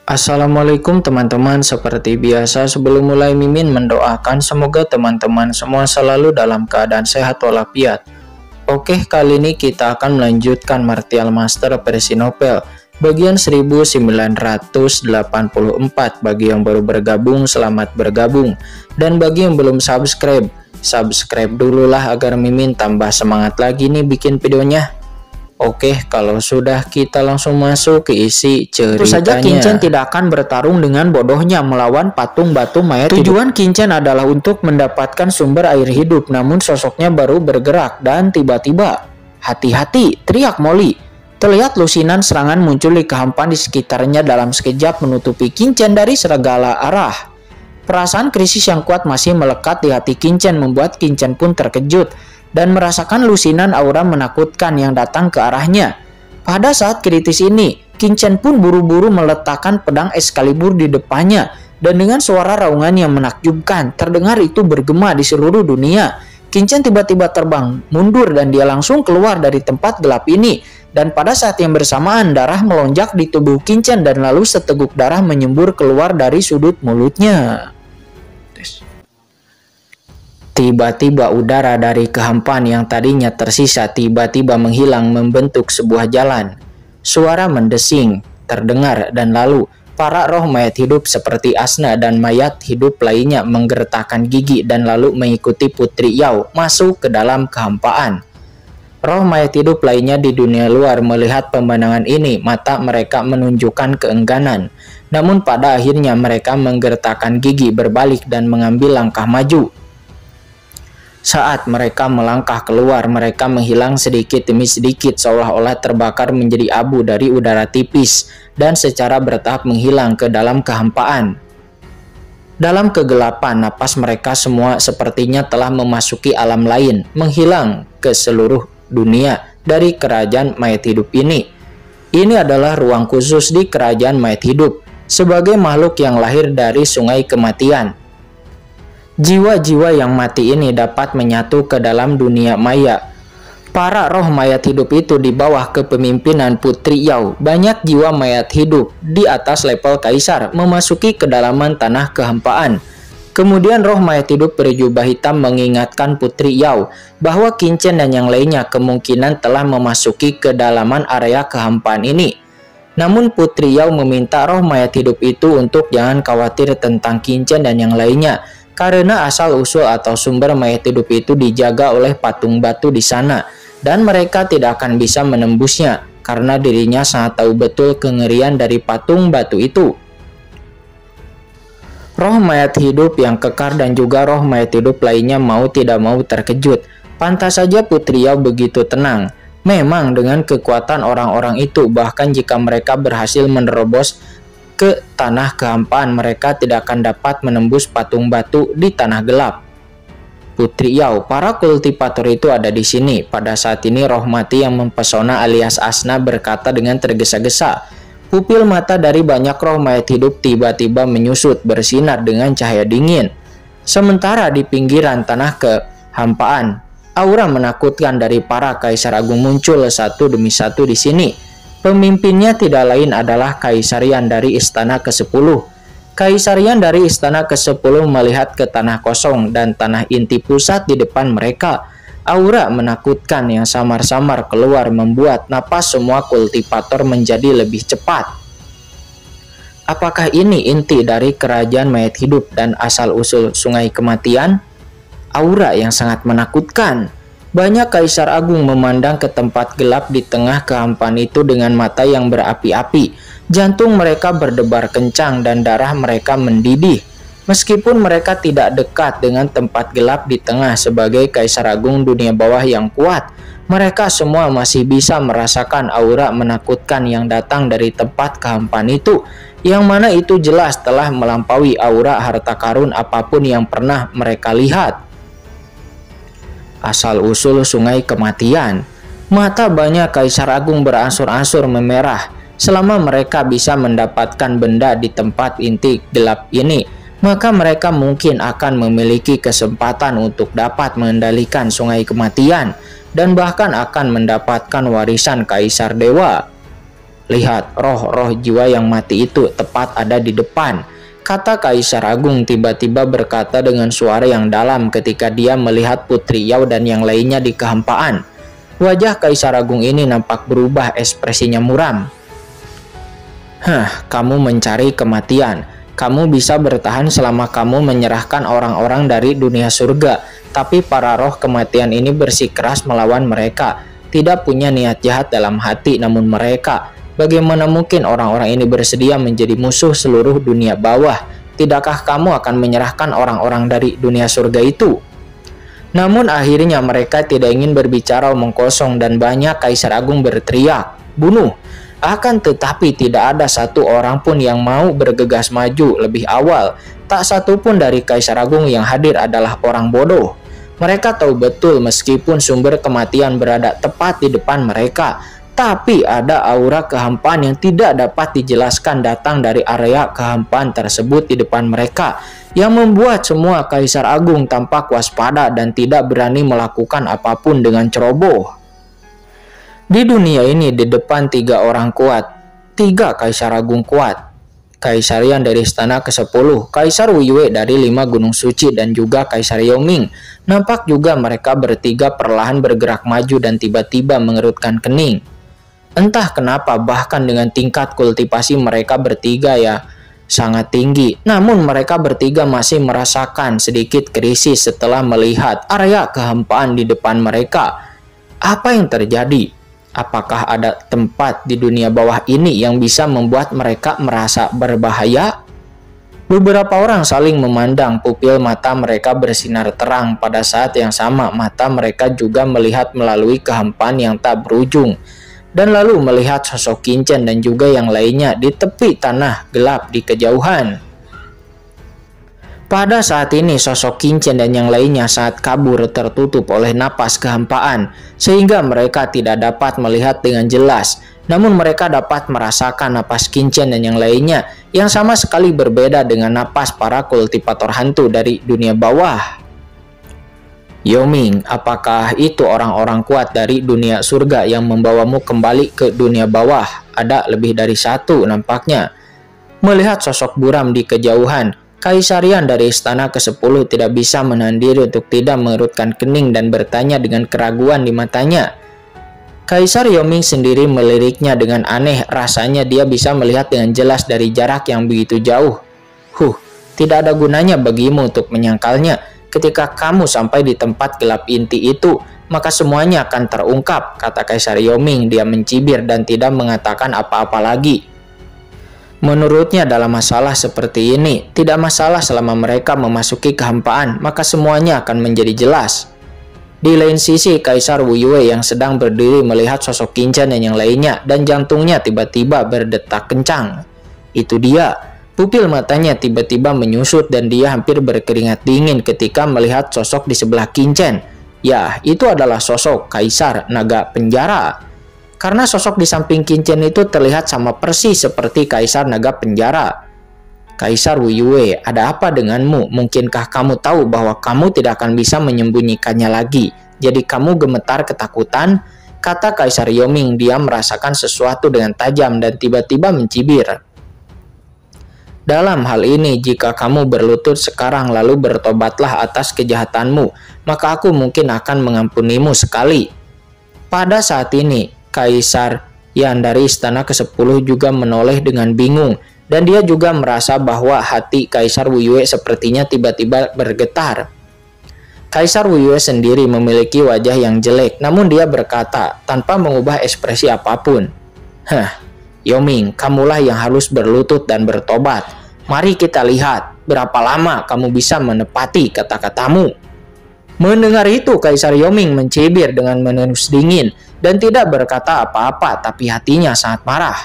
Assalamualaikum teman-teman, seperti biasa sebelum mulai Mimin mendoakan semoga teman-teman semua selalu dalam keadaan sehat walafiat. Oke, kali ini kita akan melanjutkan Martial Master versi novel bagian 1984. Bagi yang baru bergabung, selamat bergabung, dan bagi yang belum subscribe dululah agar Mimin tambah semangat lagi nih bikin videonya. Oke, kalau sudah kita langsung masuk ke isi ceritanya. Tentu saja Kincen tidak akan bertarung dengan bodohnya melawan patung batu mayat. Tujuan Kincen adalah untuk mendapatkan sumber air hidup, namun sosoknya baru bergerak dan tiba-tiba, hati-hati, teriak Molly. Terlihat lusinan serangan muncul di kehampaan di sekitarnya dalam sekejap menutupi Kincen dari segala arah. Perasaan krisis yang kuat masih melekat di hati Kincen membuat Kincen pun terkejut dan merasakan lusinan aura menakutkan yang datang ke arahnya. Pada saat kritis ini, Kincen pun buru-buru meletakkan pedang Excalibur di depannya, dan dengan suara raungan yang menakjubkan terdengar itu bergema di seluruh dunia. Kincen tiba-tiba terbang mundur dan dia langsung keluar dari tempat gelap ini, dan pada saat yang bersamaan darah melonjak di tubuh Kincen dan lalu seteguk darah menyembur keluar dari sudut mulutnya. Tiba-tiba udara dari kehampaan yang tadinya tersisa tiba-tiba menghilang membentuk sebuah jalan. Suara mendesing terdengar dan lalu para roh mayat hidup seperti Asna dan mayat hidup lainnya menggertakkan gigi dan lalu mengikuti Putri Yao masuk ke dalam kehampaan. Roh mayat hidup lainnya di dunia luar melihat pemandangan ini, mata mereka menunjukkan keengganan. Namun pada akhirnya mereka menggertakkan gigi berbalik dan mengambil langkah maju. Saat mereka melangkah keluar, mereka menghilang sedikit demi sedikit seolah-olah terbakar menjadi abu dari udara tipis dan secara bertahap menghilang ke dalam kehampaan. Dalam kegelapan, napas mereka semua sepertinya telah memasuki alam lain, menghilang ke seluruh dunia dari kerajaan mayat hidup ini. Ini adalah ruang khusus di kerajaan mayat hidup, sebagai makhluk yang lahir dari sungai kematian. Jiwa-jiwa yang mati ini dapat menyatu ke dalam dunia maya. Para roh mayat hidup itu di bawah kepemimpinan Putri Yao. Banyak jiwa mayat hidup di atas level kaisar memasuki kedalaman tanah kehampaan. Kemudian roh mayat hidup berjubah hitam mengingatkan Putri Yao bahwa Kincen dan yang lainnya kemungkinan telah memasuki kedalaman area kehampaan ini. Namun Putri Yao meminta roh mayat hidup itu untuk jangan khawatir tentang Kincen dan yang lainnya, karena asal-usul atau sumber mayat hidup itu dijaga oleh patung batu di sana, dan mereka tidak akan bisa menembusnya, karena dirinya sangat tahu betul kengerian dari patung batu itu. Roh mayat hidup yang kekar dan juga roh mayat hidup lainnya mau tidak mau terkejut. Pantas saja Putri Yao begitu tenang. Memang dengan kekuatan orang-orang itu, bahkan jika mereka berhasil menerobos ke tanah kehampaan, mereka tidak akan dapat menembus patung batu di tanah gelap. Putri Yao, para kultivator itu ada di sini. Pada saat ini roh mati yang mempesona alias Asna berkata dengan tergesa-gesa. Pupil mata dari banyak roh mayat hidup tiba-tiba menyusut bersinar dengan cahaya dingin. Sementara di pinggiran tanah kehampaan, aura menakutkan dari para kaisar agung muncul satu demi satu di sini. Pemimpinnya tidak lain adalah Kaisarian dari Istana ke-10. Kaisarian dari Istana ke-10 melihat ke tanah kosong dan tanah inti pusat di depan mereka. Aura menakutkan yang samar-samar keluar membuat napas semua kultivator menjadi lebih cepat. Apakah ini inti dari kerajaan mayat hidup dan asal-usul sungai kematian? Aura yang sangat menakutkan. Banyak kaisar agung memandang ke tempat gelap di tengah kehampaan itu dengan mata yang berapi-api. Jantung mereka berdebar kencang dan darah mereka mendidih. Meskipun mereka tidak dekat dengan tempat gelap di tengah sebagai kaisar agung dunia bawah yang kuat, mereka semua masih bisa merasakan aura menakutkan yang datang dari tempat kehampaan itu, yang mana itu jelas telah melampaui aura harta karun apapun yang pernah mereka lihat. Asal-usul sungai kematian. Mata banyak kaisar agung beransur-ansur memerah. Selama mereka bisa mendapatkan benda di tempat inti gelap ini, maka mereka mungkin akan memiliki kesempatan untuk dapat mengendalikan sungai kematian dan bahkan akan mendapatkan warisan kaisar dewa. Lihat, roh-roh jiwa yang mati itu tepat ada di depan, kata Kaisar Agung tiba-tiba berkata dengan suara yang dalam ketika dia melihat Putri Yao dan yang lainnya di kehampaan. Wajah Kaisar Agung ini nampak berubah, ekspresinya muram. Kamu mencari kematian. Kamu bisa bertahan selama kamu menyerahkan orang-orang dari dunia surga. Tapi para roh kematian ini bersikeras melawan mereka. Tidak punya niat jahat dalam hati, namun mereka, bagaimana mungkin orang-orang ini bersedia menjadi musuh seluruh dunia bawah? Tidakkah kamu akan menyerahkan orang-orang dari dunia surga itu? Namun akhirnya mereka tidak ingin berbicara omong kosong dan banyak Kaisar Agung berteriak, "Bunuh!" Akan tetapi tidak ada satu orang pun yang mau bergegas maju lebih awal. Tak satu pun dari Kaisar Agung yang hadir adalah orang bodoh. Mereka tahu betul meskipun sumber kematian berada tepat di depan mereka, tapi ada aura kehampaan yang tidak dapat dijelaskan datang dari area kehampaan tersebut di depan mereka, yang membuat semua Kaisar Agung tampak waspada dan tidak berani melakukan apapun dengan ceroboh. Di dunia ini di depan 3 orang kuat, 3 Kaisar Agung kuat. Kaisar Yan dari Istana ke-10, Kaisar Wu Yue dari 5 Gunung Suci, dan juga Kaisar Yao Ming. Nampak juga mereka bertiga perlahan bergerak maju dan tiba-tiba mengerutkan kening. Entah kenapa bahkan dengan tingkat kultivasi mereka bertiga sangat tinggi, namun mereka bertiga masih merasakan sedikit krisis setelah melihat area kehampaan di depan mereka. Apa yang terjadi? Apakah ada tempat di dunia bawah ini yang bisa membuat mereka merasa berbahaya? Beberapa orang saling memandang, pupil mata mereka bersinar terang. Pada saat yang sama, mata mereka juga melihat melalui kehampaan yang tak berujung, dan lalu melihat sosok Qin dan juga yang lainnya di tepi tanah gelap di kejauhan. Pada saat ini sosok Qin dan yang lainnya saat kabur tertutup oleh napas kehampaan, sehingga mereka tidak dapat melihat dengan jelas. Namun mereka dapat merasakan napas Qin dan yang lainnya yang sama sekali berbeda dengan napas para kultivator hantu dari dunia bawah. Yao Ming, apakah itu orang-orang kuat dari dunia surga yang membawamu kembali ke dunia bawah? Ada lebih dari satu nampaknya. Melihat sosok buram di kejauhan, Kaisar Yan dari Istana ke-10 tidak bisa menahan diri untuk tidak mengerutkan kening dan bertanya dengan keraguan di matanya. Kaisar Yao Ming sendiri meliriknya dengan aneh, rasanya dia bisa melihat dengan jelas dari jarak yang begitu jauh. Tidak ada gunanya bagimu untuk menyangkalnya. Ketika kamu sampai di tempat gelap inti itu, maka semuanya akan terungkap, kata Kaisar Yao Ming. Dia mencibir dan tidak mengatakan apa-apa lagi. Menurutnya dalam masalah seperti ini, tidak masalah selama mereka memasuki kehampaan, maka semuanya akan menjadi jelas. Di lain sisi, Kaisar Wu Yue yang sedang berdiri melihat sosok Qin dan yang lainnya, dan jantungnya tiba-tiba berdetak kencang. Itu dia, pupil matanya tiba-tiba menyusut dan dia hampir berkeringat dingin ketika melihat sosok di sebelah Qin. Ya, itu adalah sosok Kaisar Naga Penjara. Karena sosok di samping Qin itu terlihat sama persis seperti Kaisar Naga Penjara. Kaisar Wu Yue, ada apa denganmu? Mungkinkah kamu tahu bahwa kamu tidak akan bisa menyembunyikannya lagi? Jadi kamu gemetar ketakutan? Kata Kaisar Yao Ming. Dia merasakan sesuatu dengan tajam dan tiba-tiba mencibir. Dalam hal ini, jika kamu berlutut sekarang lalu bertobatlah atas kejahatanmu, maka aku mungkin akan mengampunimu sekali. Pada saat ini, Kaisar Yan dari Istana ke-10 juga menoleh dengan bingung, dan dia juga merasa bahwa hati Kaisar Wu Yue sepertinya tiba-tiba bergetar. Kaisar Wu Yue sendiri memiliki wajah yang jelek, namun dia berkata tanpa mengubah ekspresi apapun, Yao Ming, kamulah yang harus berlutut dan bertobat. Mari kita lihat berapa lama kamu bisa menepati kata-katamu. Mendengar itu, Kaisar Yao Ming mencibir dengan menengus dingin dan tidak berkata apa-apa, tapi hatinya sangat marah.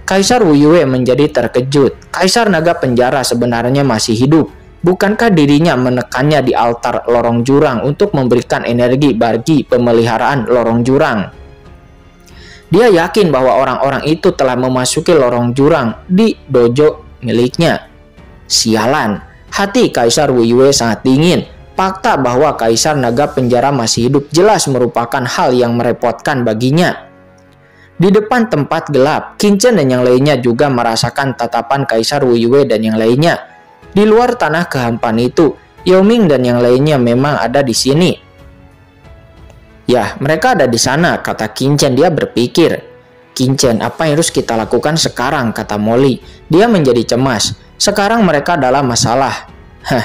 Kaisar Wu Yue menjadi terkejut. Kaisar Naga Penjara sebenarnya masih hidup. Bukankah dirinya menekannya di altar lorong jurang untuk memberikan energi bagi pemeliharaan lorong jurang? Dia yakin bahwa orang-orang itu telah memasuki lorong jurang di dojo miliknya. Sialan, hati Kaisar Wu Yue sangat dingin. Fakta bahwa Kaisar Naga Penjara masih hidup jelas merupakan hal yang merepotkan baginya. Di depan tempat gelap, Qingchen dan yang lainnya juga merasakan tatapan Kaisar Wu Yue dan yang lainnya. Di luar tanah kehampaan itu, Yao Ming dan yang lainnya memang ada di sini. Ya, mereka ada di sana, kata Qingchen. Dia berpikir. Qingchen, apa yang harus kita lakukan sekarang, kata Molly. Dia menjadi cemas. Sekarang mereka dalam masalah.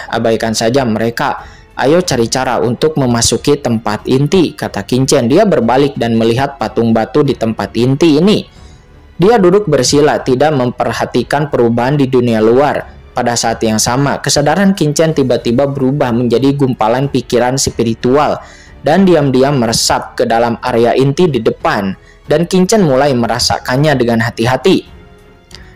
Abaikan saja mereka. Ayo cari cara untuk memasuki tempat inti, kata Qingchen. Dia berbalik dan melihat patung batu di tempat inti ini. Dia duduk bersila, tidak memperhatikan perubahan di dunia luar. Pada saat yang sama, kesadaran Qingchen tiba-tiba berubah menjadi gumpalan pikiran spiritual dan diam-diam meresap ke dalam area inti di depan. Dan Qingchen mulai merasakannya dengan hati-hati.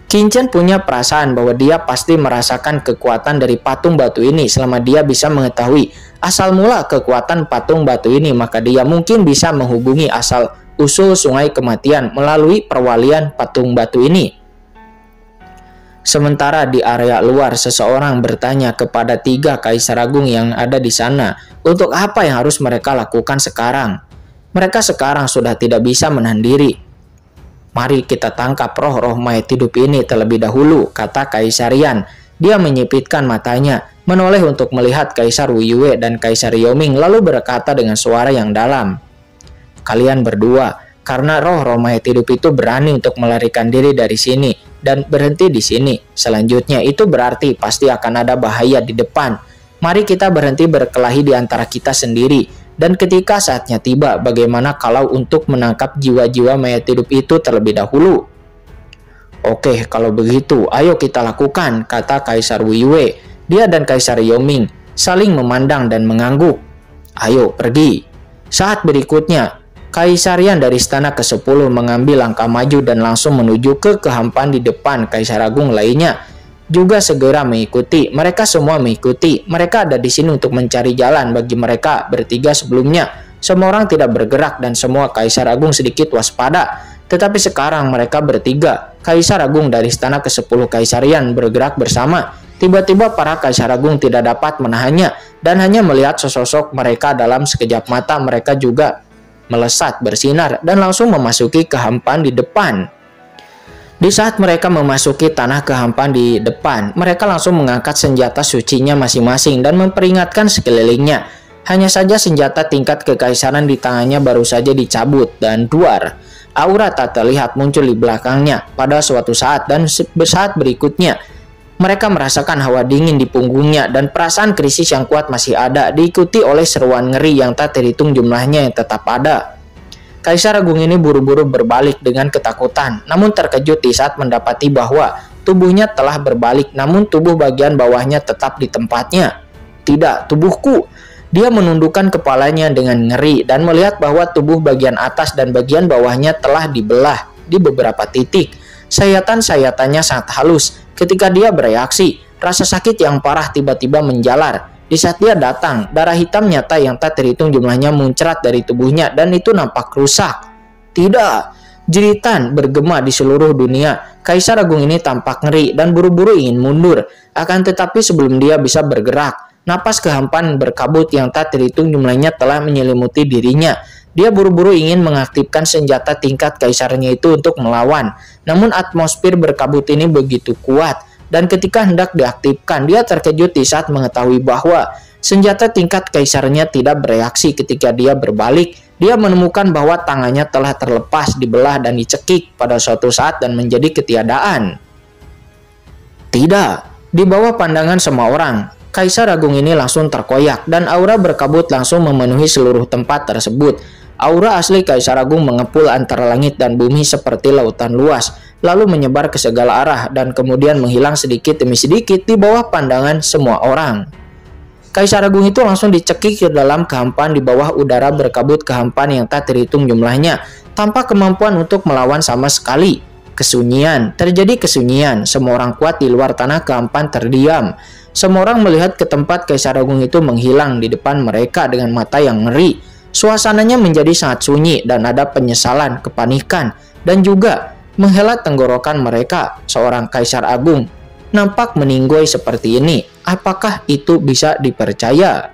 Qingchen punya perasaan bahwa dia pasti merasakan kekuatan dari patung batu ini. Selama dia bisa mengetahui asal mula kekuatan patung batu ini, maka dia mungkin bisa menghubungi asal usul sungai kematian melalui perwalian patung batu ini. Sementara di area luar, seseorang bertanya kepada 3 kaisar agung yang ada di sana, untuk apa yang harus mereka lakukan sekarang? Mereka sekarang sudah tidak bisa menahan diri. Mari kita tangkap roh-roh mayat hidup ini terlebih dahulu, kata Kaisar Yan. Dia menyipitkan matanya, menoleh untuk melihat Kaisar Wu Yue dan Kaisar Yao Ming, lalu berkata dengan suara yang dalam. Kalian berdua, karena roh-roh mayat hidup itu berani untuk melarikan diri dari sini dan berhenti di sini. Selanjutnya itu berarti pasti akan ada bahaya di depan. Mari kita berhenti berkelahi di antara kita sendiri. Dan ketika saatnya tiba, bagaimana kalau untuk menangkap jiwa-jiwa mayat hidup itu terlebih dahulu? Oke, kalau begitu, ayo kita lakukan, kata Kaisar Wu Yue. Dia dan Kaisar Yao Ming saling memandang dan mengangguk. Ayo, pergi. Saat berikutnya, Kaisar Yan dari istana ke-10 mengambil langkah maju dan langsung menuju ke kehampaan di depan. Kaisar Agung lainnya juga segera mengikuti. Mereka semua mengikuti. Mereka ada di sini untuk mencari jalan. Bagi mereka bertiga sebelumnya, semua orang tidak bergerak dan semua Kaisar Agung sedikit waspada. Tetapi sekarang mereka bertiga, Kaisar Agung dari istana ke-10 Kaisar Yan, bergerak bersama. Tiba-tiba para Kaisar Agung tidak dapat menahannya dan hanya melihat sosok mereka dalam sekejap mata. Mereka juga melesat bersinar dan langsung memasuki kehampaan di depan. Di saat mereka memasuki tanah kehampaan di depan, mereka langsung mengangkat senjata sucinya masing-masing dan memperingatkan sekelilingnya. Hanya saja senjata tingkat kekaisaran di tangannya baru saja dicabut dan duar. Aura tak terlihat muncul di belakangnya pada suatu saat dan saat berikutnya. Mereka merasakan hawa dingin di punggungnya dan perasaan krisis yang kuat masih ada, diikuti oleh seruan ngeri yang tak terhitung jumlahnya yang tetap ada. Kaisar Agung ini buru-buru berbalik dengan ketakutan, namun terkejut di saat mendapati bahwa tubuhnya telah berbalik, namun tubuh bagian bawahnya tetap di tempatnya. Tidak, tubuhku. Dia menundukkan kepalanya dengan ngeri dan melihat bahwa tubuh bagian atas dan bagian bawahnya telah dibelah di beberapa titik. Sayatan-sayatannya sangat halus. Ketika dia bereaksi, rasa sakit yang parah tiba-tiba menjalar. Di saat dia datang, darah hitam nyata yang tak terhitung jumlahnya muncrat dari tubuhnya dan itu nampak rusak. Tidak, jeritan bergema di seluruh dunia. Kaisar Agung ini tampak ngeri dan buru-buru ingin mundur. Akan tetapi sebelum dia bisa bergerak, napas kehampaan berkabut yang tak terhitung jumlahnya telah menyelimuti dirinya. Dia buru-buru ingin mengaktifkan senjata tingkat kaisarnya itu untuk melawan. Namun atmosfer berkabut ini begitu kuat. Dan ketika hendak diaktifkan, dia terkejut di saat mengetahui bahwa senjata tingkat kaisarnya tidak bereaksi. Ketika dia berbalik, dia menemukan bahwa tangannya telah terlepas, dibelah dan dicekik pada suatu saat dan menjadi ketiadaan. Tidak, di bawah pandangan semua orang, Kaisar Agung ini langsung terkoyak dan aura berkabut langsung memenuhi seluruh tempat tersebut. Aura asli Kaisar Agung mengepul antara langit dan bumi seperti lautan luas, lalu menyebar ke segala arah dan kemudian menghilang sedikit demi sedikit di bawah pandangan semua orang. Kaisar Agung itu langsung dicekik ke dalam kehampaan di bawah udara berkabut kehampaan yang tak terhitung jumlahnya, tanpa kemampuan untuk melawan sama sekali. Kesunyian, terjadi kesunyian, semua orang kuat di luar tanah kehampaan terdiam. Semua orang melihat ke tempat Kaisar Agung itu menghilang di depan mereka dengan mata yang ngeri. Suasananya menjadi sangat sunyi dan ada penyesalan, kepanikan, dan juga menghelat tenggorokan mereka. Seorang Kaisar Agung nampak meninggoy seperti ini. Apakah itu bisa dipercaya?